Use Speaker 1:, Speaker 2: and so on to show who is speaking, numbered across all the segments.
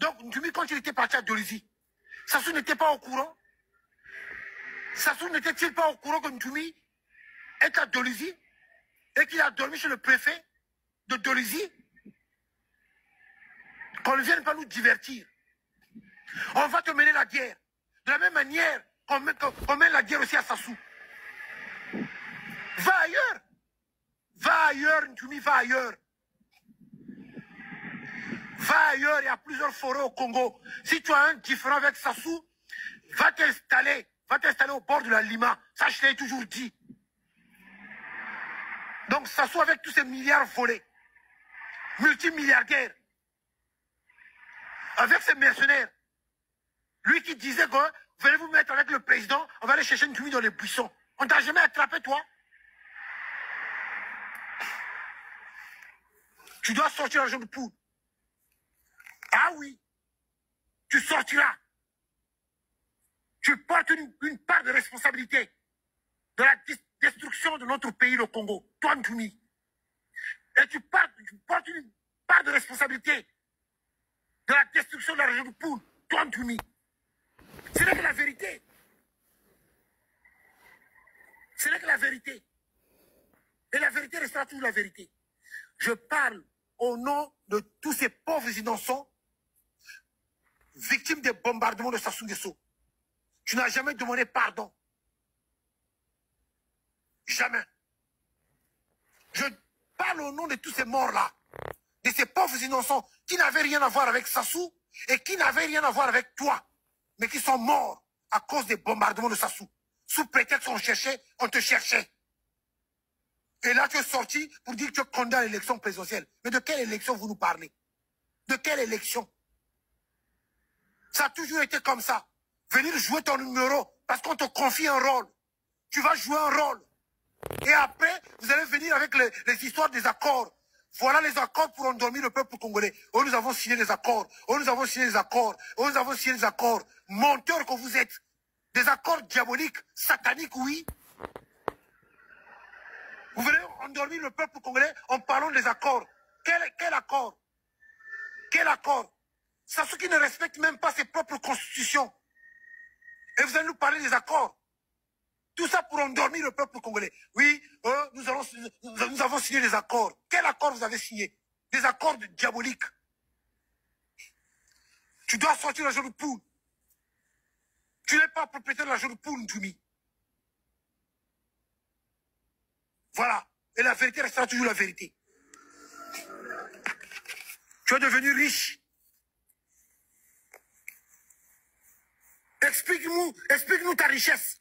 Speaker 1: Donc, Ntumi, quand il était parti à Dolisie, Sassou n'était pas au courant. Sassou n'était-il pas au courant que Ntumi est à Dolisie et qu'il a dormi chez le préfet de Dolisie? Qu'on ne vienne pas nous divertir. On va te mener la guerre. De la même manière qu'on mène la guerre aussi à Sassou. Va ailleurs. Va ailleurs, Ntumi, va ailleurs. Va ailleurs, il y a plusieurs forêts au Congo. Si tu as un différent avec Sassou, va t'installer au bord de la Lima. Ça, je l'ai toujours dit. Donc, Sassou avec tous ces milliards volés, multimilliardaires, avec ses mercenaires, lui qui disait que venez vous mettre avec le président, on va aller chercher une Ntumi dans les buissons. On t'a jamais attrapé, toi? Tu dois sortir l'argent de poule. Ah oui, tu sortiras. Tu portes une part de responsabilité de la destruction de notre pays, le Congo, toi, Ntumi. Et tu portes une part de responsabilité de la destruction de la région de Poule, toi, Ntumi. Ce n'est que la vérité. Ce n'est que la vérité. Et la vérité restera toujours la vérité. Je parle au nom de tous ces pauvres innocents victimes des bombardements de Sassou Nguesso. Tu n'as jamais demandé pardon. Jamais. Je parle au nom de tous ces morts-là, de ces pauvres innocents qui n'avaient rien à voir avec Sassou et qui n'avaient rien à voir avec toi, mais qui sont morts à cause des bombardements de Sassou. Sous prétexte qu'on cherchait, on te cherchait. Et là, tu es sorti pour dire que tu condamnes l'élection présidentielle. Mais de quelle élection vous nous parlez? De quelle élection? Ça a toujours été comme ça. Venir jouer ton numéro parce qu'on te confie un rôle. Tu vas jouer un rôle. Et après, vous allez venir avec les histoires des accords. Voilà les accords pour endormir le peuple congolais. Oh, nous avons signé des accords. Oh, nous avons signé des accords. Oh, nous avons signé des accords. Menteurs que vous êtes. Des accords diaboliques, sataniques, oui. Vous venez endormir le peuple congolais en parlant des accords. Quel accord? Quel accord? C'est ceux qui ne respectent même pas ses propres constitutions. Et vous allez nous parler des accords. Tout ça pour endormir le peuple congolais. Oui, nous avons signé des accords. Quel accord vous avez signé? Des accords diaboliques. Tu dois sortir l'argent de poule. Tu n'es pas propriétaire de l'argent de poule, Ntumi. Voilà. Et la vérité restera toujours la vérité. Tu es devenu riche. Explique-nous ta richesse.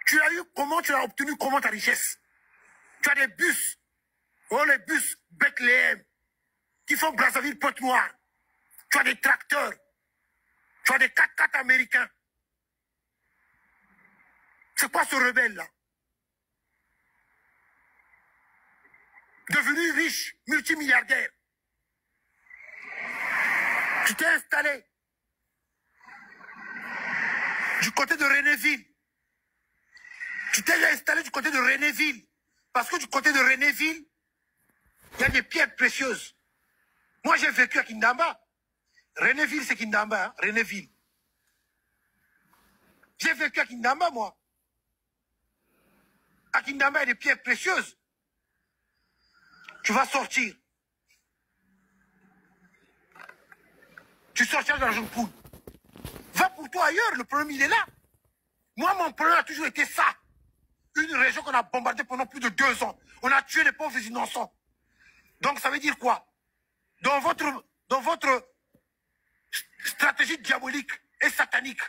Speaker 1: Tu l'as eu comment? Tu l'as obtenu comment ta richesse? Tu as des bus. Oh, les bus Bethléem qui font Brazzaville, Pointe-Noire. Tu as des tracteurs. Tu as des 4x4 américains. C'est quoi ce rebelle-là? Devenu riche, multimilliardaire. Tu t'es installé du côté de Renéville. Tu t'es installé du côté de Renéville. Parce que du côté de Renéville, il y a des pierres précieuses. Moi, j'ai vécu à Kindamba. Renéville, c'est Kindamba, hein? Renéville. J'ai vécu à Kindamba, moi. À Kindamba, il y a des pierres précieuses. Tu vas sortir. Tu sortiras de l'argent de poule. Va pour toi ailleurs, le problème, il est là. Moi, mon problème a toujours été ça. Une région qu'on a bombardée pendant plus de 2 ans. On a tué les pauvres innocents. Donc, ça veut dire quoi? Dans votre stratégie diabolique et satanique,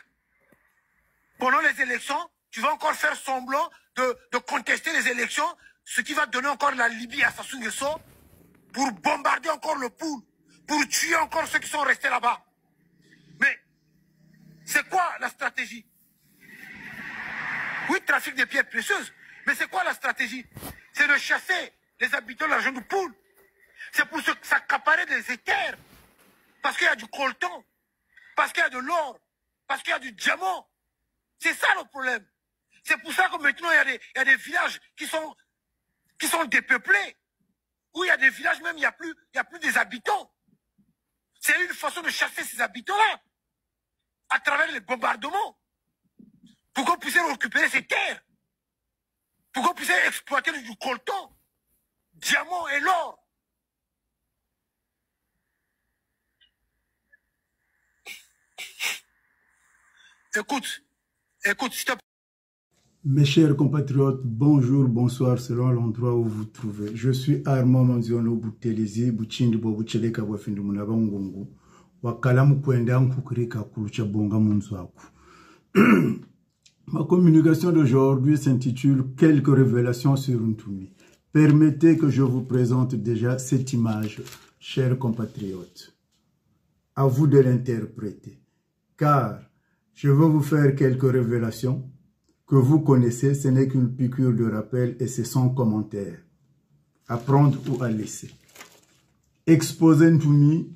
Speaker 1: pendant les élections, tu vas encore faire semblant de contester les élections, ce qui va donner encore la Libye à Sassou Nguesso, pour bombarder encore le poule, pour tuer encore ceux qui sont restés là-bas. Mais, c'est quoi la stratégie? Oui, trafic des pierres précieuses, mais c'est quoi la stratégie? C'est de chasser les habitants de la région de Poule. C'est pour s'accaparer des éthers. Parce qu'il y a du coltan, parce qu'il y a de l'or, parce qu'il y a du diamant. C'est ça le problème. C'est pour ça que maintenant, il y a des villages qui sont dépeuplés. Où il y a des villages même, il n'y a plus des habitants. C'est une façon de chasser ces habitants-là, à travers les bombardements, pour qu'on puisse récupérer ces terres, pour qu'on puisse exploiter du coltan, diamant et l'or. Écoute, s'il te plaît.
Speaker 2: Mes chers compatriotes, bonjour, bonsoir, selon l'endroit où vous vous trouvez. Je suis Armand Manziono Boutelezi, Bouchindi Bobucheleka Wafindu Munabangungu, Wakalamu Kwendam Kukurika Kulucha Bonga Munzwaku. Ma communication d'aujourd'hui s'intitule Quelques révélations sur Ntoumi. Permettez que je vous présente déjà cette image, chers compatriotes. À vous de l'interpréter, car je veux vous faire quelques révélations que vous connaissez, ce n'est qu'une piqûre de rappel et c'est sans commentaire. À prendre ou à laisser. Exposer Ntoumi.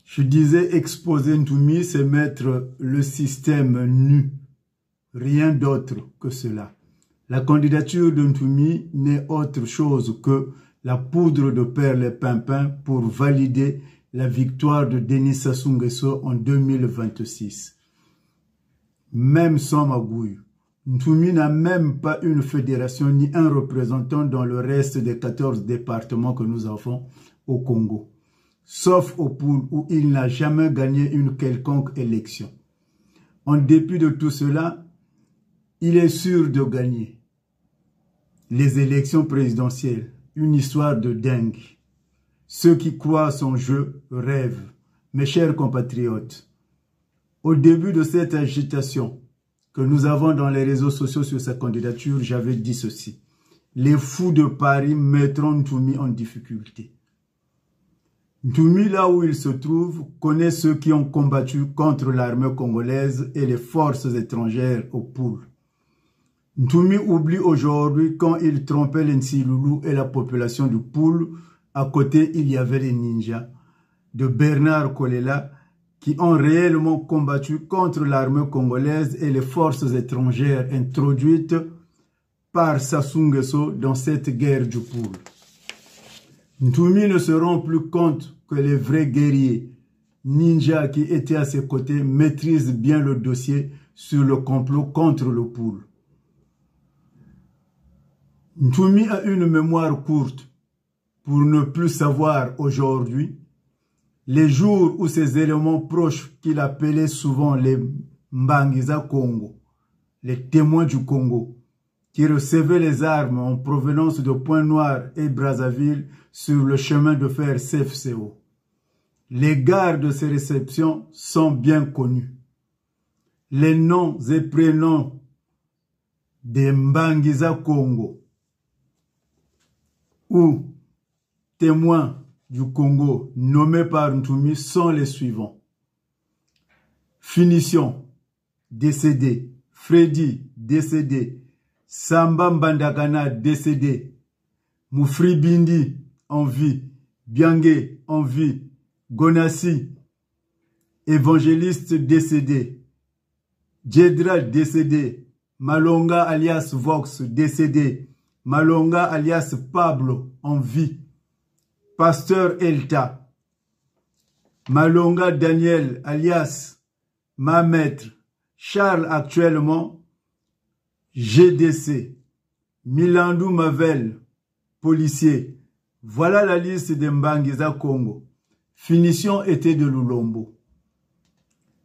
Speaker 2: Je disais exposer Ntoumi, c'est mettre le système nu. Rien d'autre que cela. La candidature de Ntoumi n'est autre chose que la poudre de perles et pimpin pour valider la victoire de Denis Sassou Nguesso en 2026. Même sans magouille, Ntoumi n'a même pas une fédération ni un représentant dans le reste des 14 départements que nous avons au Congo. Sauf au Poul où il n'a jamais gagné une quelconque élection. En dépit de tout cela, il est sûr de gagner les élections présidentielles. Une histoire de dingue. Ceux qui croient à son jeu rêvent. Mes chers compatriotes, au début de cette agitation que nous avons dans les réseaux sociaux sur sa candidature, j'avais dit ceci. Les fous de Paris mettront Ntoumi en difficulté. Ntoumi, là où il se trouve, connaît ceux qui ont combattu contre l'armée congolaise et les forces étrangères au Poul. Ntoumi oublie aujourd'hui quand il trompait les Nsiloulou et la population du Poul. À côté, il y avait les ninjas de Bernard Kolela qui ont réellement combattu contre l'armée congolaise et les forces étrangères introduites par Sassou Nguesso dans cette guerre du Poul. Ntoumi ne se rend plus compte que les vrais guerriers ninjas qui étaient à ses côtés maîtrisent bien le dossier sur le complot contre le Poul. Ntoumi a une mémoire courte pour ne plus savoir aujourd'hui les jours où ces éléments proches qu'il appelait souvent les Mbangiza Congo, les témoins du Congo, qui recevaient les armes en provenance de Pointe-Noire et Brazzaville sur le chemin de fer CFCO. Les gares de ces réceptions sont bien connus. Les noms et prénoms des Mbangiza Congo ou témoins du Congo nommés par Ntoumi sont les suivants. Finition, décédé. Freddy, décédé. Samba Mbandakana, décédé. Moufri Bindi, en vie. Biangé, en vie. Gonassi, évangéliste, décédé. Djedra, décédé. Malonga alias Vox, décédé. Malonga alias Pablo, en vie. Pasteur Elta. Malonga Daniel alias Ma Maître. Charles actuellement GDC. Milandou Mavel, policier. Voilà la liste des Mbangiza Congo. Finition était de Lulombo.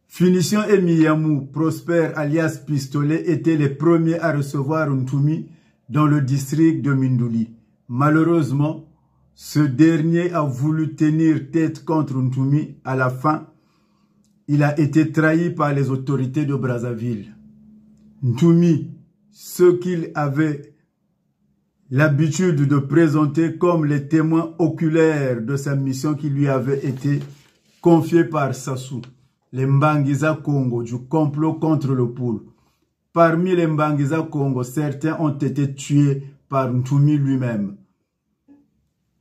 Speaker 2: Finition et Miyamou, Prosper alias Pistolet, étaient les premiers à recevoir Ntoumi dans le district de Mindouli. Malheureusement, ce dernier a voulu tenir tête contre Ntoumi. À la fin, il a été trahi par les autorités de Brazzaville. Ntoumi, ce qu'il avait l'habitude de présenter comme les témoins oculaires de sa mission qui lui avait été confiée par Sassou, les Mbangiza Congo, du complot contre le Poul. Parmi les Mbangiza Congo, certains ont été tués par Ntoumi lui-même,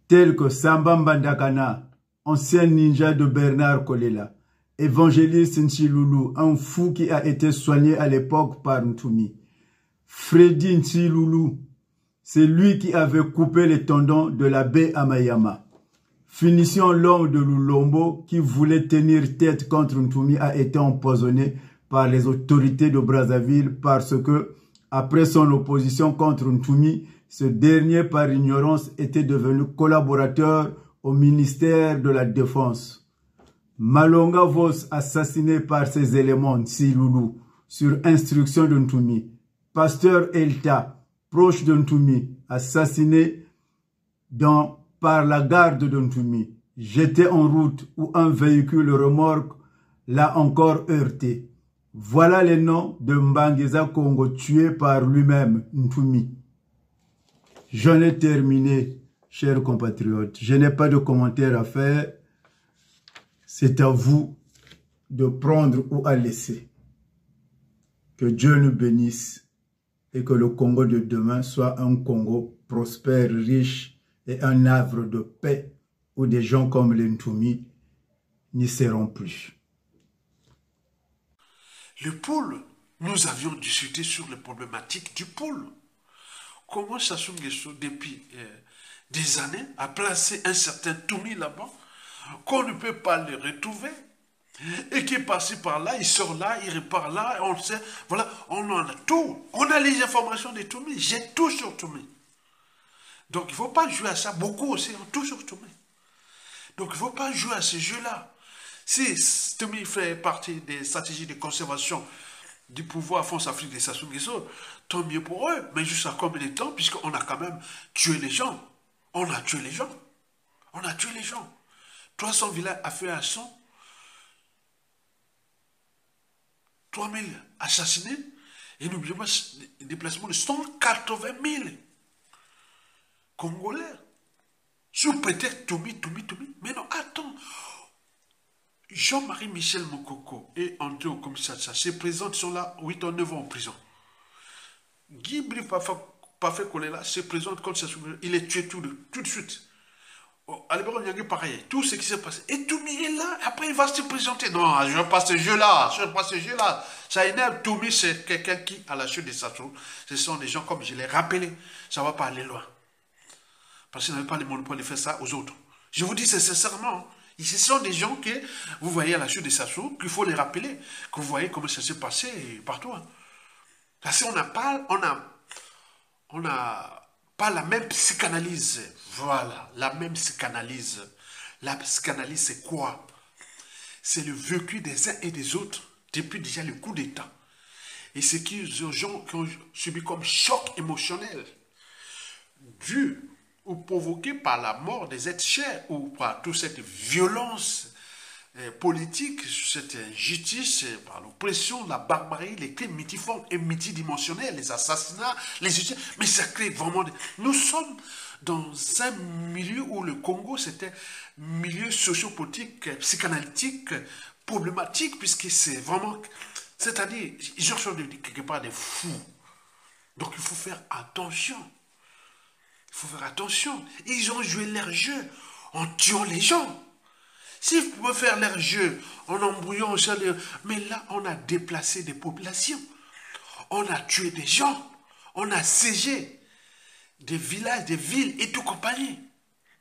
Speaker 2: tels que Samba Mbandakana, ancien ninja de Bernard Kolela, évangéliste Nsiloulou, un fou qui a été soigné à l'époque par Ntoumi. Freddy Ntsiloulou, c'est lui qui avait coupé les tendons de l'abbé Amayama. Finition l'homme de Lulombo qui voulait tenir tête contre Ntoumi a été empoisonné par les autorités de Brazzaville parce que, après son opposition contre Ntoumi, ce dernier, par ignorance, était devenu collaborateur au ministère de la Défense. Malonga Vos, assassiné par ses éléments Ntsiloulou, sur instruction de Ntoumi. Pasteur Elta, proche de Ntoumi, assassiné par la garde de Ntoumi, jeté en route où un véhicule remorque l'a encore heurté. Voilà les noms de Mbangeza Congo tué par lui-même, Ntoumi. J'en ai terminé, chers compatriotes. Je n'ai pas de commentaires à faire. C'est à vous de prendre ou à laisser. Que Dieu nous bénisse et que le Congo de demain soit un Congo prospère, riche, et un havre de paix où des gens comme les Ntoumi n'y seront plus.
Speaker 3: Le pôle, nous avions discuté sur les problématiques du pôle. Comment Sassou Nguesso, depuis des années, a placé un certain Ntoumi là-bas, qu'on ne peut pas le retrouver, et qui est passé par là, il sort là, il repart là, on sait, voilà, on en a tout. On a les informations de Ntoumi, j'ai tout sur Ntoumi. Donc, il ne faut pas jouer à ça. Beaucoup aussi ont toujours Ntoumi. Donc, il ne faut pas jouer à ce jeu-là. Si Ntoumi fait partie des stratégies de conservation du pouvoir France-Afrique de Sassou Nguesso, tant mieux pour eux. Mais jusqu'à combien de temps, puisqu'on a quand même tué les gens. On a tué les gens. On a tué les gens. 300 villages affaires à 100. 3000 assassinés. Et n'oubliez pas le déplacement de 180 000. Congolais. Sous prétexte Ntoumi. Mais non, attends. Jean-Marie Michel Mokoko et André Okomisacha, ces présidents sont là 8 ou 9 ans en prison. Guy Brief Parfait Kolela, ces présidents contre Sassou Nguesso, il est tué tout de suite. Albert Nyangé, pareil. Tout ce qui s'est passé. Et Ntoumi est là, après il va se présenter. Non, je ne veux pas ce jeu-là. Ça énerve. Ntoumi, c'est quelqu'un qui, à la chute de Sassou, ce sont des gens comme je l'ai rappelé. Ça ne va pas aller loin. Parce qu'ils n'avaient pas le monopole de faire ça aux autres. Je vous dis sincèrement, ce sont des gens que vous voyez à la chute de Sassou, qu'il faut les rappeler, que vous voyez comment ça s'est passé partout. Parce qu'on n'a pas la même psychanalyse. Voilà, la même psychanalyse. La psychanalyse, c'est quoi? C'est le vécu des uns et des autres depuis déjà le coup d'État. Et ce que les gens qui ont subi comme choc émotionnel dû ou provoqué par la mort des êtres chers ou par toute cette violence politique, cette injustice, par l'oppression, la barbarie, les crimes multiformes et multidimensionnels, les assassinats, les justices. Mais ça crée vraiment... Nous sommes dans un milieu où le Congo, c'était un milieu sociopolitique, psychanalytique, problématique, puisque c'est vraiment... C'est-à-dire, ils sont quelque part des fous. Donc il faut faire attention. Il faut faire attention. Ils ont joué leur jeu en tuant les gens. S'ils pouvaient faire leur jeu en embrouillant, mais là, on a déplacé des populations. On a tué des gens. On a siégé des villages, des villes et tout compagnie.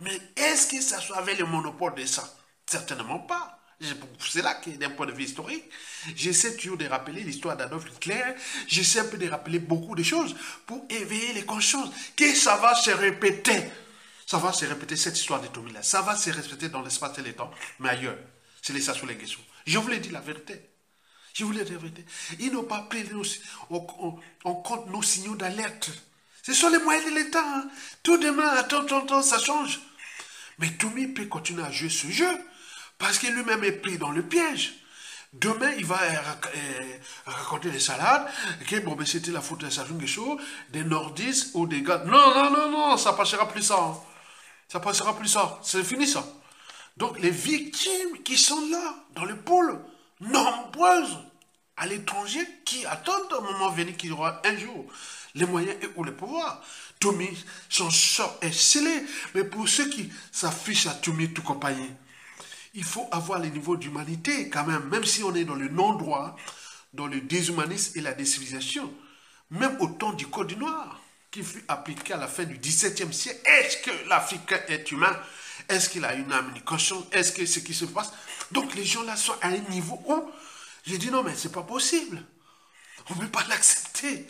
Speaker 3: Mais est-ce que ça soit avec le monopole de ça? Certainement pas. C'est là que, d'un point de vue historique, j'essaie toujours de rappeler l'histoire d'Adolf Hitler, j'essaie un peu de rappeler beaucoup de choses pour éveiller les consciences, que ça va se répéter. Ça va se répéter, cette histoire de Ntoumi là. Ça va se répéter dans l'espace et le temps, mais ailleurs. C'est les Sassou Nguesso. Je vous l'ai dit la vérité. Je vous l'ai dit la vérité. Ils n'ont pas pris en compte nos signaux d'alerte. Ce sont les moyens de l'État. Hein. Tout demain, attends, ça change. Mais Ntoumi peut continuer à jouer ce jeu. Parce qu'il lui-même est pris dans le piège. Demain, il va raconter des salades. Okay, bon, mais c'était la faute de Sassou Nguesso, des nordistes ou des gars. Non, ça passera plus ça. Hein. Ça passera plus ça. C'est fini ça. Donc, les victimes qui sont là, dans le pôle, nombreuses, à l'étranger, qui attendent un moment venu qu'il y aura un jour les moyens et ou le pouvoir. Ntoumi, son sort est scellé. Mais pour ceux qui s'affichent à Ntoumi tout compagnie, il faut avoir le niveau d'humanité quand même si on est dans le non-droit, dans le déshumanisme et la décivilisation. même au temps du Code noir, qui fut appliqué à la fin du XVIIe siècle. Est-ce que l'Africain est humain? Est-ce qu'il a une âme, une conscience? Est-ce que ce qui se passe? Donc les gens là sont à un niveau où j'ai dit non, mais c'est pas possible. On ne peut pas l'accepter.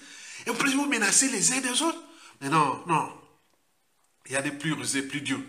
Speaker 3: Et en plus vous menacez les uns des autres. Mais non, non. Il y a des plus rusés, plus durs.